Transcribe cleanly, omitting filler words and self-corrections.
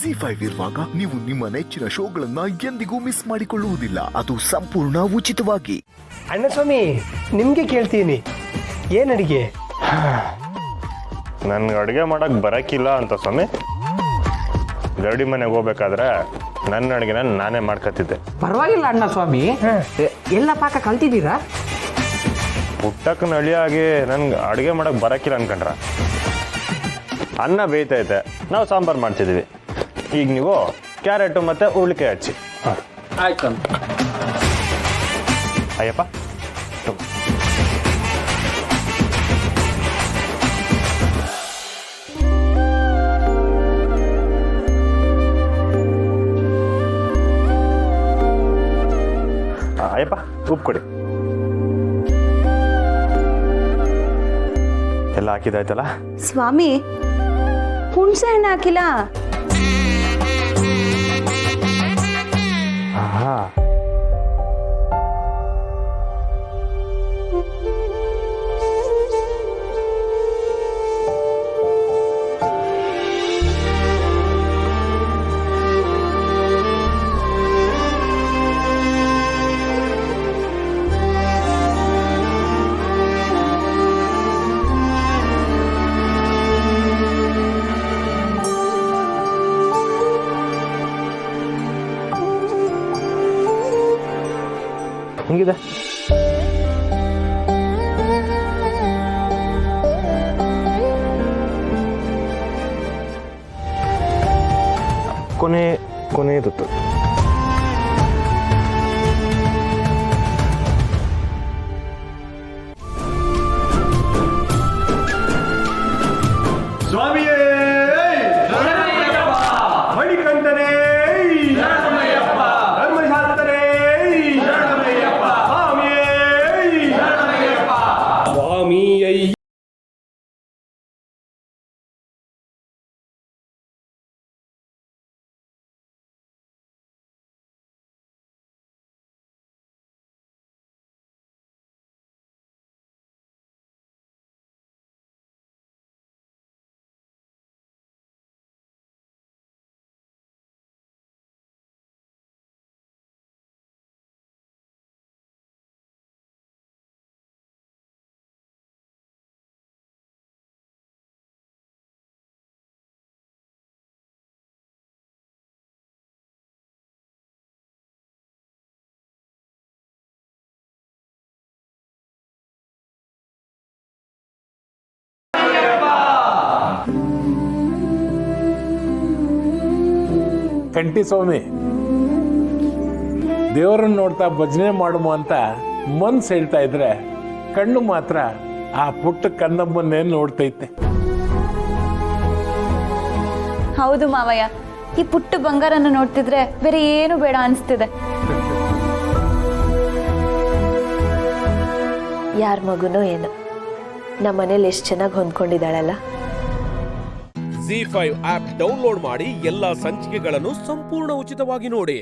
ZEE5 ಇರುವಾಗ ನೀವು ನಿಮ್ಮ ನೆಚ್ಚಿನ ಶೋಗಳನ್ನ ಎಂದಿಗೂ ಮಿಸ್ ಮಾಡಿಕೊಳ್ಳುವುದಿಲ್ಲ. ಅದು ಸಂಪೂರ್ಣ ಉಚಿತವಾಗಿ. ಅಣ್ಣ ಸ್ವಾಮಿ, ನಿಮ್ಗೆ ಕೇಳ್ತೀನಿ, ಏನ್ ಅಡಿಗೆ? ನನ್ಗೆ ಅಡುಗೆ ಮಾಡಕ್ ಬರಕಿಲ್ಲ ಅಂತ ಸ್ವಾಮಿ. ಗರಡಿ ಮನೆಗೆ ಹೋಗ್ಬೇಕಾದ್ರೆ ನನ್ನ ಅಡುಗೆನ ನಾನೇ ಮಾಡ್ಕೊತಿದ್ದೆ. ಪರವಾಗಿಲ್ಲ ಅಣ್ಣ ಸ್ವಾಮಿ, ಎಲ್ಲ ಪಾಕ ಕಲ್ತಿದ್ದೀರಾ? ಪುಟ್ಟಕ್ಕನ ಅಳಿಯಾಗಿ ನನ್ಗೆ ಅಡುಗೆ ಮಾಡಕ್ ಬರಕಿಲ್ಲ ಅನ್ಕೊಂಡ್ರ. ಅನ್ನ ಬೇಯ್ತೈತೆ, ನಾವು ಸಾಂಬಾರು ಮಾಡ್ತಿದ್ದೀವಿ. ಈಗ ನೀವು ಕ್ಯಾರೆಟು ಮತ್ತು ಉರುಳಿಕಾಯಿ ಹಚ್ಚಿ. ಆಯ್ತು. ಅಯ್ಯಪ್ಪ, ಅಯ್ಯಪ್ಪ ಉಪ್ಪು ಕೊಡಿ. ಎಲ್ಲ ಹಾಕಿದಾಯ್ತಲ್ಲ ಸ್ವಾಮಿ? ಹುಣಸೆ ಹಣ್ಣು ಹಾಕಿಲ್ಲ? ಹಾ, ಹಿಂಗಿದೆ. ಕೊನೆಯದು ಸ್ವಾಮಿಯೇ ಮಣಿಕಂಠನೇ, ಧರ್ಮಶಾಸ್ತ್ರನೇ, ಸ್ವಾಮಿಯೇ. ಕಂಟಿ ಸ್ವಾಮಿ, ದೇವರನ್ನು ನೋಡ್ತಾ ಭಜನೆ ಮಾಡುವ ಅಂತ ಮನ್ಸು ಹೇಳ್ತಾ ಇದ್ರೆ ಕಣ್ಣು ಮಾತ್ರ ಆ ಪುಟ್ಟ ಕಂದಮ್ಮನ್ನೇ ನೋಡ್ತೈತೆ. ಹೌದು ಮಾವಯ್ಯ, ಈ ಪುಟ್ಟ ಬಂಗಾರನ ನೋಡ್ತಿದ್ರೆ ಬೇರೆ ಏನು ಬೇಡ ಅನಿಸ್ತಿದೆ. ಯಾರ ಮಗುನೋ ಏನೋ ನಮ್ಮ ಮನೇಲಿ ಎಷ್ಟು ಚೆನ್ನಾಗಿ ಹೊಂದ್ಕೊಂಡಿದ್ದಾಳಲ್ಲ. ZEE5 ಆಪ್ ಡೌನ್ಲೋಡ್ ಮಾಡಿ ಎಲ್ಲಾ ಸಂಚಿಕೆಗಳನ್ನು ಸಂಪೂರ್ಣ ಉಚಿತವಾಗಿ ನೋಡಿ.